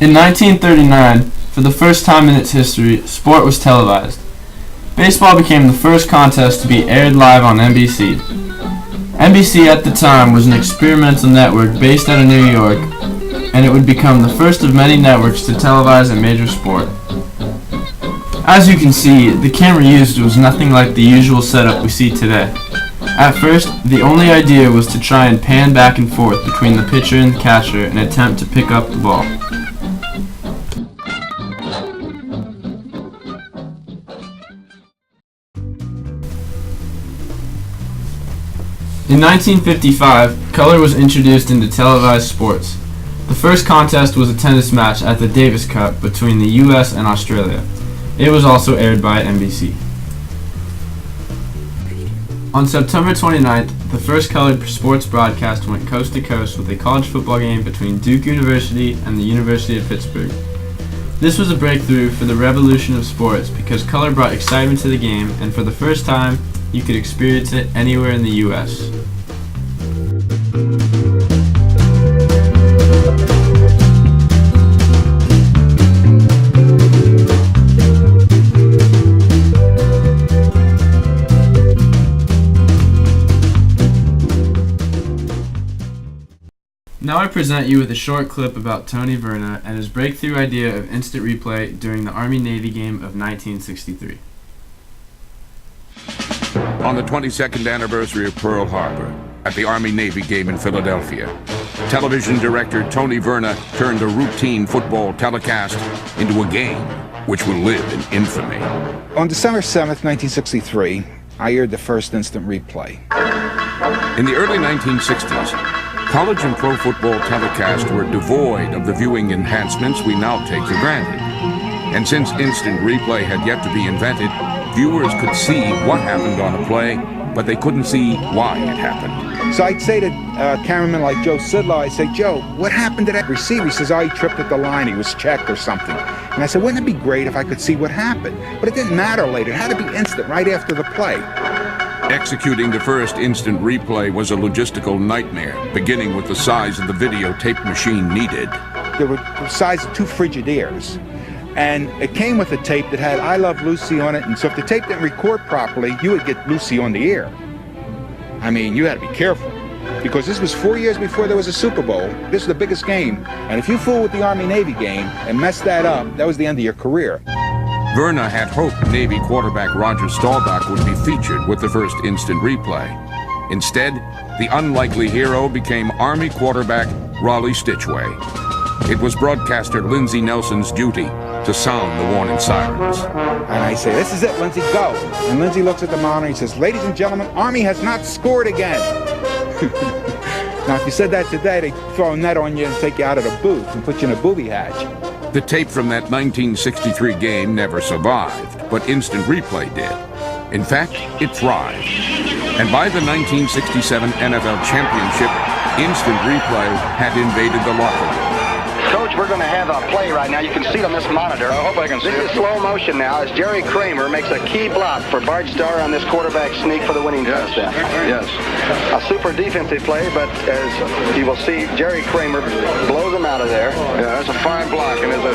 In 1939, for the first time in its history, sport was televised. Baseball became the first contest to be aired live on NBC. NBC at the time was an experimental network based out of New York, and it would become the first of many networks to televise a major sport. As you can see, the camera used was nothing like the usual setup we see today. At first, the only idea was to try and pan back and forth between the pitcher and the catcher in an attempt to pick up the ball. In 1955, color was introduced into televised sports. The first contest was a tennis match at the Davis Cup between the US and Australia. It was also aired by NBC. On September 29th, the first colored sports broadcast went coast to coast with a college football game between Duke University and the University of Pittsburgh. This was a breakthrough for the revolution of sports because color brought excitement to the game, and for the first time, you could experience it anywhere in the US. Now I present you with a short clip about Tony Verna and his breakthrough idea of instant replay during the Army-Navy game of 1963. On the 22nd anniversary of Pearl Harbor, at the Army-Navy game in Philadelphia, television director Tony Verna turned a routine football telecast into a game which will live in infamy. On December 7th, 1963, I aired the first instant replay. In the early 1960s, college and pro football telecasts were devoid of the viewing enhancements we now take for granted. And since instant replay had yet to be invented, viewers could see what happened on a play, but they couldn't see why it happened. So I'd say to cameramen like Joe Sidlow, I'd say, Joe, what happened to that receiver? He says, oh, he tripped at the line, he was checked or something. And I said, wouldn't it be great if I could see what happened? But it didn't matter later. It had to be instant, right after the play. Executing the first instant replay was a logistical nightmare, beginning with the size of the videotape machine needed. They were the size of 2 Frigidaires. And it came with a tape that had I Love Lucy on it, and so if the tape didn't record properly, you would get Lucy on the air. I mean, you had to be careful, because this was 4 years before there was a Super Bowl. This was the biggest game, and if you fool with the Army-Navy game and messed that up, that was the end of your career. Verna had hoped Navy quarterback Roger Staubach would be featured with the first instant replay. Instead, the unlikely hero became Army quarterback Raleigh Stitchway. It was broadcaster Lindsey Nelson's duty to sound the warning sirens. And I say, this is it, Lindsey, go. And Lindsey looks at the monitor and says, ladies and gentlemen, Army has not scored again. Now, if you said that today, they'd throw a net on you and take you out of the booth and put you in a booby hatch. The tape from that 1963 game never survived, but instant replay did. In fact, it thrived. And by the 1967 NFL Championship, instant replay had invaded the locker room. Coach, we're going to have a play right now. You can see it on this monitor. I hope I can see it. This is slow motion now as Jerry Kramer makes a key block for Bart Starr on this quarterback sneak for the winning touchdown. Yes. A super defensive play, but as you will see, Jerry Kramer blows him out of there. Yeah, that's a fine block, and there's a...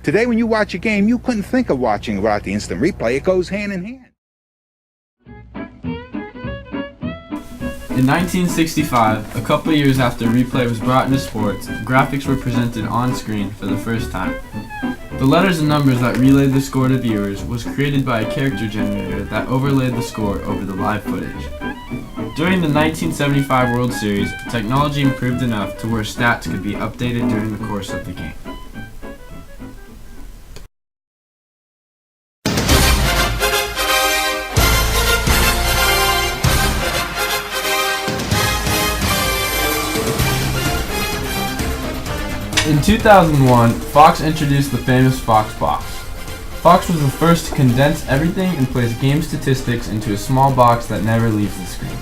Today, when you watch a game, you couldn't think of watching without the instant replay. It goes hand in hand. In 1965, a couple years after replay was brought into sports, graphics were presented on screen for the first time. The letters and numbers that relayed the score to viewers was created by a character generator that overlaid the score over the live footage. During the 1975 World Series, technology improved enough to where stats could be updated during the course of the game. In 2001, Fox introduced the famous Fox Box. Fox was the first to condense everything and place game statistics into a small box that never leaves the screen.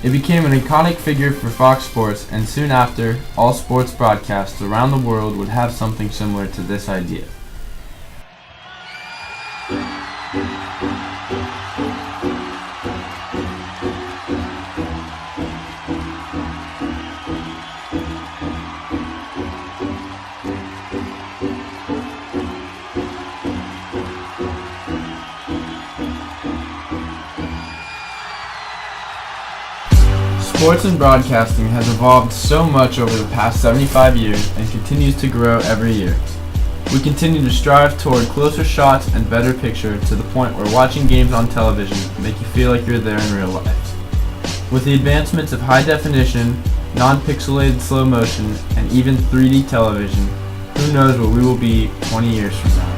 It became an iconic figure for Fox Sports, and soon after, all sports broadcasts around the world would have something similar to this idea. Sports and broadcasting has evolved so much over the past 75 years and continues to grow every year. We continue to strive toward closer shots and better picture to the point where watching games on television make you feel like you're there in real life. With the advancements of high definition, non-pixelated slow motion, and even 3D television, who knows what we will be 20 years from now.